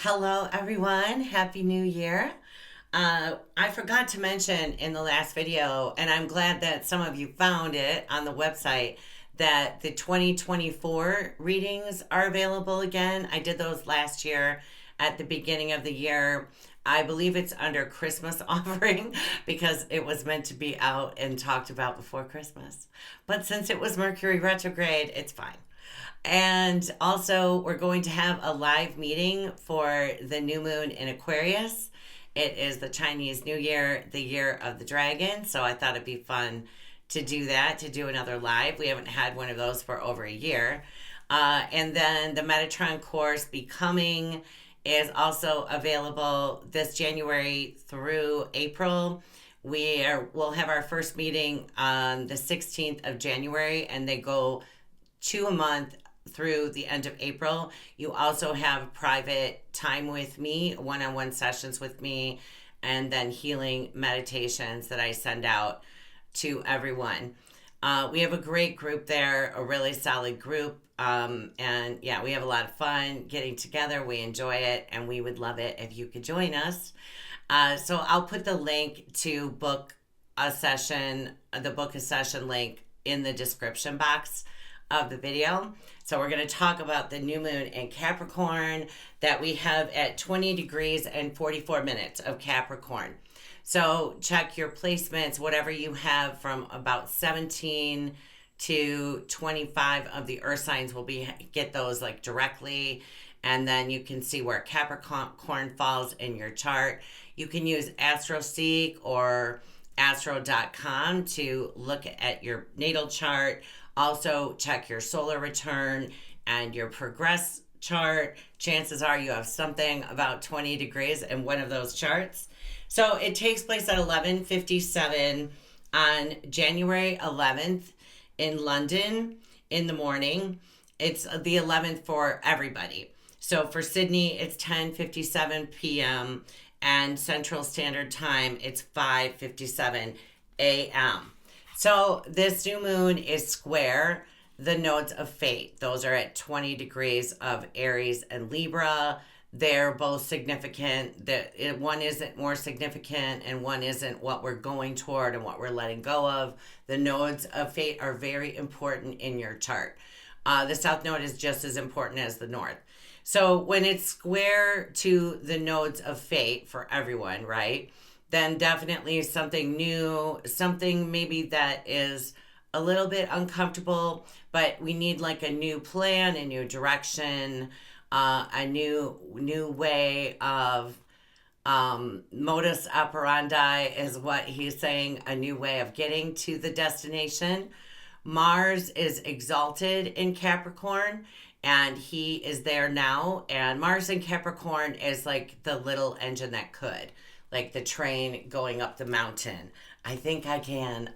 Hello, everyone. Happy New Year. I forgot to mention in the last video, and I'm glad that some of you found it on the website, that the 2024 readings are available again. I did those last year at the beginning of the year. I believe it's under Christmas offering because it was meant to be out and talked about before Christmas. But since it was Mercury retrograde, it's fine. And also, we're going to have a live meeting for the new moon in Aquarius. It is the Chinese New Year, the year of the dragon. So I thought it'd be fun to do that, to do another live. We haven't had one of those for over a year. And then the Metatron course, Becoming, is also available this January through April. We'll have our first meeting on the 16th of January, and they go 2 a month through the end of April. You also have private time with me, one-on-one sessions with me, and then healing meditations that I send out to everyone. We have a great group there, a really solid group. And yeah, we have a lot of fun getting together. We enjoy it, and we would love it if you could join us. So I'll put the link to book a session, the book a session link in the description box of the video. So we're going to talk about the new moon in Capricorn that we have at 20 degrees and 44 minutes of Capricorn. So check your placements, whatever you have from about 17 to 25 of the earth signs will get those like directly, and then you can see where Capricorn falls in your chart. You can use AstroSeek or astro.com to look at your natal chart. Also, check your solar return and your progress chart. Chances are you have something about 20 degrees in one of those charts. So it takes place at 11:57 on January 11th in London in the morning. It's the 11th for everybody. So for Sydney, it's 10:57 p.m. and Central Standard Time, it's 5:57 a.m. So this new moon is square the nodes of fate. Those are at 20 degrees of Eris and Libra. They're both significant. One isn't more significant and one isn't what we're going toward and what we're letting go of. The nodes of fate are very important in your chart. The south node is just as important as the north. So when it's square to the nodes of fate for everyone, right? Then definitely something new, something maybe that is a little bit uncomfortable, but we need like a new plan, a new direction, a new way of modus operandi is what he's saying, a new way of getting to the destination. Mars is exalted in Capricorn, and he is there now. And Mars in Capricorn is like the little engine that could. Like the train going up the mountain. I think I can.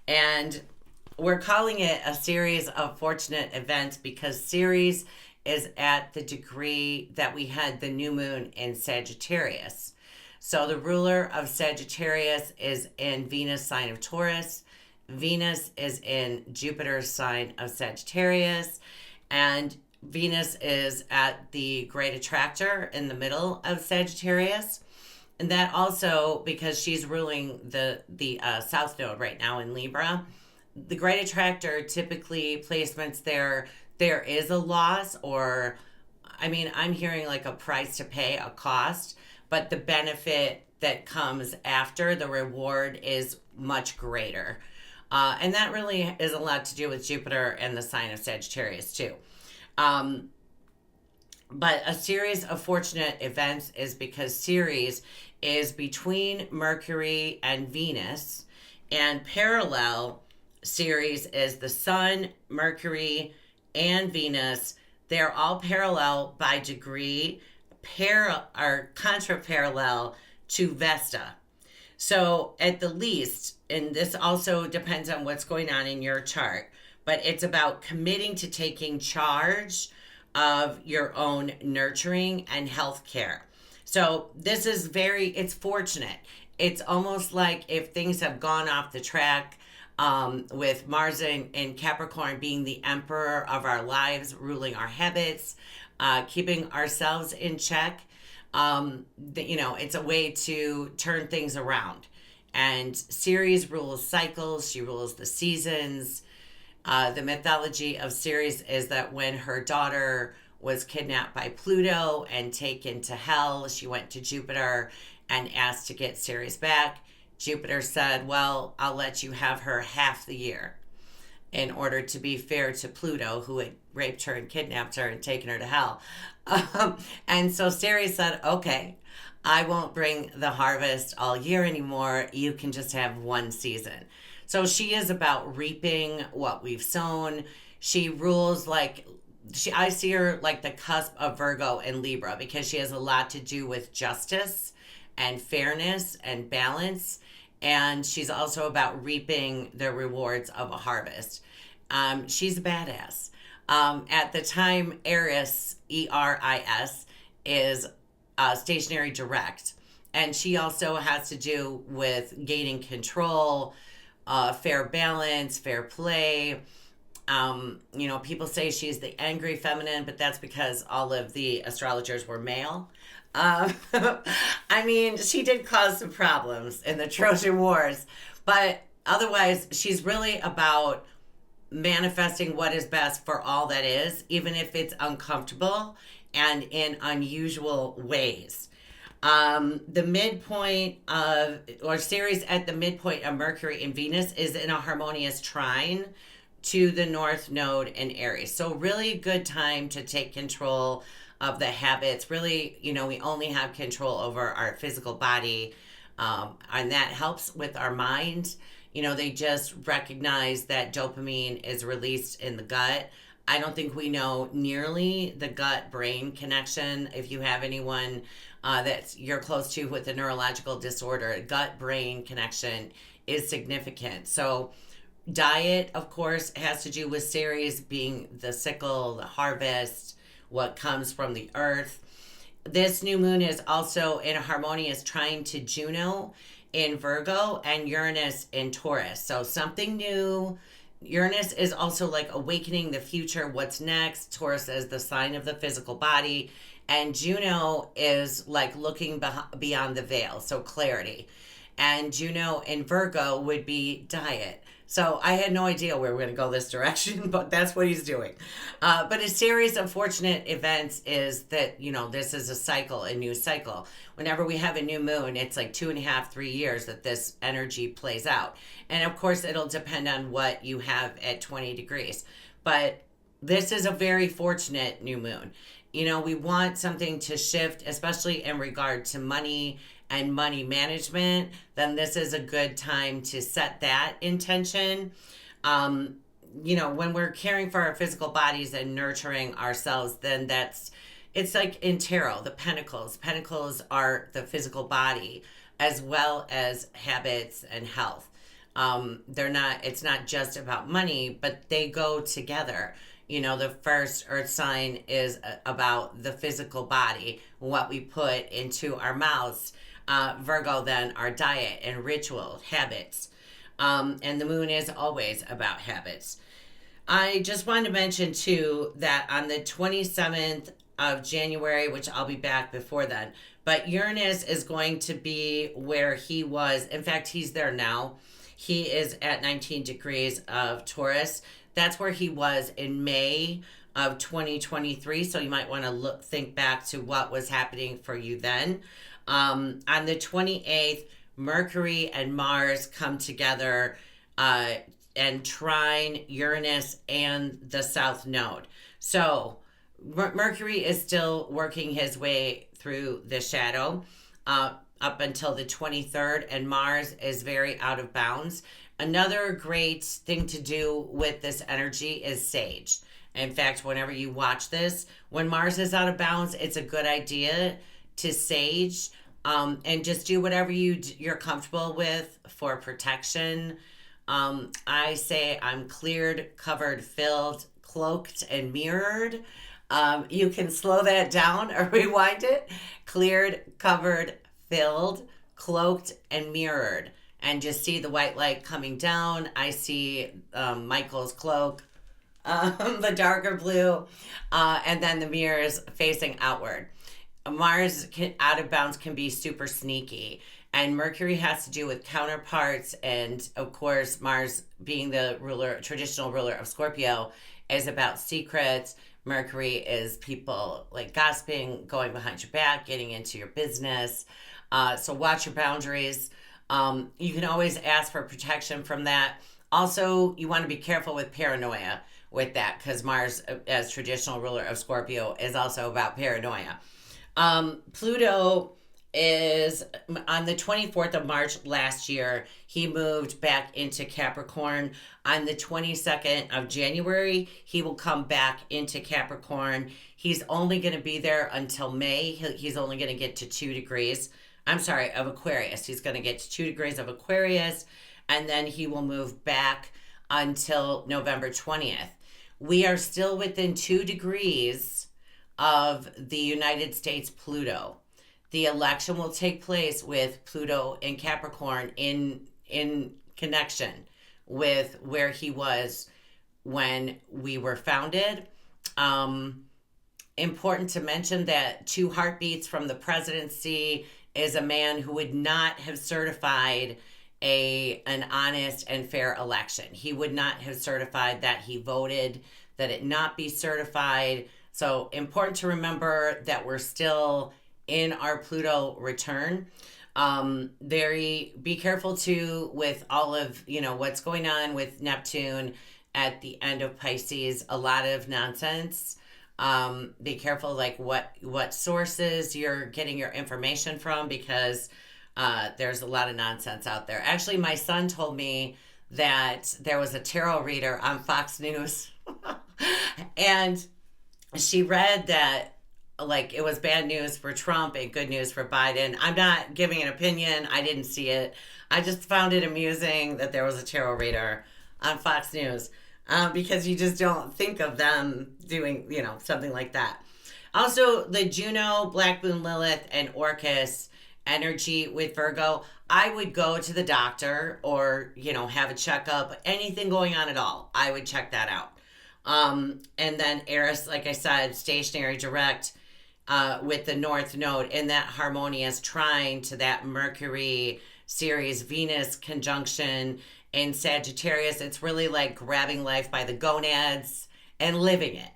And we're calling it a series of fortunate events because Ceres is at the degree that we had the new moon in Sagittarius. So the ruler of Sagittarius is in Venus sign of Taurus. Venus is in Jupiter's sign of Sagittarius. And Venus is at the great attractor in the middle of Sagittarius. And that also, because she's ruling the south node right now in Libra, the great attractor typically placements there is a loss, or I mean, I'm hearing like a price to pay, a cost, but the benefit that comes after the reward is much greater. And that really is a lot to do with Jupiter and the sign of Sagittarius too. But a series of fortunate events is because Ceres is between Mercury and Venus, and parallel Ceres is the Sun, Mercury, and Venus. They're all parallel by degree, or contra-parallel to Vesta. So at the least, and this also depends on what's going on in your chart, but it's about committing to taking charge of your own nurturing and health care. So this is it's fortunate. It's almost like if things have gone off the track, with Mars in Capricorn being the emperor of our lives, ruling our habits, keeping ourselves in check. It's a way to turn things around. And Ceres rules cycles, she rules the seasons. The mythology of Ceres is that when her daughter was kidnapped by Pluto and taken to hell, she went to Jupiter and asked to get Ceres back. Jupiter said, well, I'll let you have her half the year in order to be fair to Pluto, who had raped her and kidnapped her and taken her to hell. And so Ceres said, okay, I won't bring the harvest all year anymore. You can just have one season. So she is about reaping what we've sown. She rules I see her like the cusp of Virgo and Libra, because she has a lot to do with justice and fairness and balance. And she's also about reaping the rewards of a harvest. She's a badass. At the time, Eris, Eris, is stationary direct. And she also has to do with gaining control, fair balance, fair play. People say she's the angry feminine, but that's because all of the astrologers were male. She did cause some problems in the Trojan Wars, but otherwise, she's really about manifesting what is best for all that is, even if it's uncomfortable and in unusual ways. The midpoint of, or Ceres at the midpoint of Mercury and Venus is in a harmonious trine to the North Node in Eris. So really good time to take control of the habits. Really, we only have control over our physical body, and that helps with our mind. They just recognize that dopamine is released in the gut. I don't think we know nearly the gut-brain connection. If you have anyone that you're close to with a neurological disorder, gut-brain connection is significant. So diet, of course, has to do with Ceres being the sickle, the harvest, what comes from the earth. This new moon is also in a harmonious trine to Juno in Virgo and Uranus in Taurus. So something new. Uranus is also like awakening the future, what's next. Taurus is the sign of the physical body. And Juno is like looking beyond the veil, so clarity. And Juno in Virgo would be diet. So I had no idea where we're going to go this direction, but that's what he's doing. But a series of fortunate events is that, this is a cycle, a new cycle. Whenever we have a new moon, it's like 2.5, 3 years that this energy plays out. And of course, it'll depend on what you have at 20 degrees. But this is a very fortunate new moon. We want something to shift, especially in regard to money and money management. Then this is a good time to set that intention. When we're caring for our physical bodies and nurturing ourselves, then it's like in tarot, the pentacles. Pentacles are the physical body as well as habits and health. It's not just about money, but they go together. The first earth sign is about the physical body, what we put into our mouths. Virgo, then, our diet and ritual, habits. And the moon is always about habits. I just wanted to mention, too, that on the 27th of January, which I'll be back before then, but Uranus is going to be where he was. In fact, he's there now. He is at 19 degrees of Taurus. That's where he was in May of 2023. So you might want to think back to what was happening for you then. On the 28th, Mercury and Mars come together and trine Uranus and the South Node. So Mercury is still working his way through the shadow up until the 23rd, and Mars is very out of bounds. Another great thing to do with this energy is sage. In fact, whenever you watch this, when Mars is out of bounds, it's a good idea to sage and just do whatever you're comfortable with for protection. I say I'm cleared, covered, filled, cloaked, and mirrored. You can slow that down or rewind it. Cleared, covered, filled, cloaked, and mirrored. And just see the white light coming down. I see Michael's cloak. the darker blue, and then the mirrors facing outward. Mars out of bounds can be super sneaky, and Mercury has to do with counterparts, and of course Mars being the traditional ruler of Scorpio is about secrets. Mercury is people like gossiping, going behind your back, getting into your business. So watch your boundaries. You can always ask for protection from that. Also, you want to be careful with paranoia with that, because Mars, as traditional ruler of Scorpio, is also about paranoia. Pluto is on the 24th of March last year. He moved back into Capricorn. On the 22nd of January, he will come back into Capricorn. He's only going to be there until May. He's only going to get to 2 degrees. I'm sorry, of Aquarius. He's going to get to 2 degrees of Aquarius, and then he will move back until November 20th. We are still within 2 degrees of the United States Pluto. The election will take place with Pluto in Capricorn in connection with where he was when we were founded. Important to mention that 2 heartbeats from the presidency is a man who would not have certified an honest and fair election. He would not have certified that he voted, that it not be certified. So important to remember that we're still in our Pluto return. Be careful too with all of, what's going on with Neptune at the end of Pisces. A lot of nonsense. Be careful like what sources you're getting your information from, because there's a lot of nonsense out there. Actually, my son told me that there was a tarot reader on Fox News and she read that like it was bad news for Trump and good news for Biden. I'm not giving an opinion. I didn't see it. I just found it amusing that there was a tarot reader on Fox News, because you just don't think of them doing, something like that. Also, the Juno, Black Moon Lilith, and Orcus energy with Virgo, I would go to the doctor or, have a checkup. Anything going on at all, I would check that out. And then Eris, like I said, stationary direct with the North Node in that harmonious trine to that Mercury, Ceres, Venus conjunction in Sagittarius. It's really like grabbing life by the gonads and living it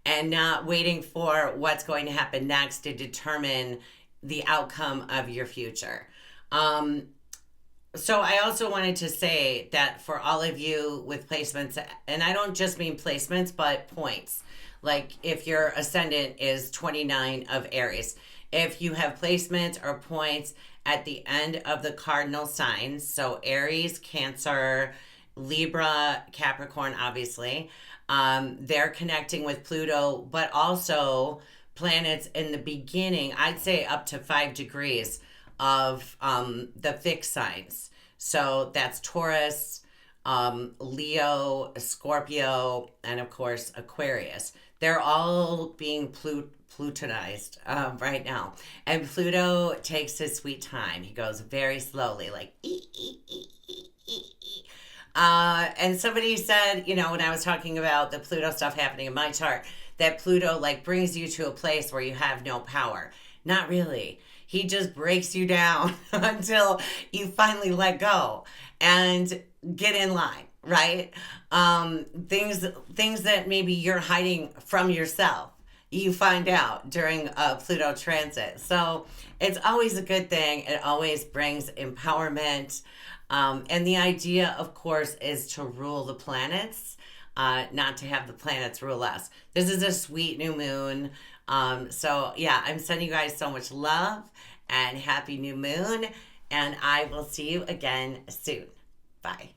and not waiting for what's going to happen next to determine the outcome of your future. So I also wanted to say that for all of you with placements, and I don't just mean placements, but points. Like if your ascendant is 29 of Eris, if you have placements or points at the end of the cardinal signs, so Aries, Cancer, Libra, Capricorn, obviously, they're connecting with Pluto, but also planets in the beginning, I'd say up to 5 degrees of the fixed signs. So that's Taurus, Leo, Scorpio, and of course Aquarius. They're all being Plutonized right now. And Pluto takes his sweet time. He goes very slowly, like and somebody said, when I was talking about the Pluto stuff happening in my chart, that Pluto like brings you to a place where you have no power. Not really. He just breaks you down until you finally let go and get in line, right? Things that maybe you're hiding from yourself, you find out during a Pluto transit. So it's always a good thing. It always brings empowerment. And the idea, of course, is to rule the planets, not to have the planets rule us. This is a sweet new moon. So yeah, I'm sending you guys so much love and happy new moon. And I will see you again soon. Bye.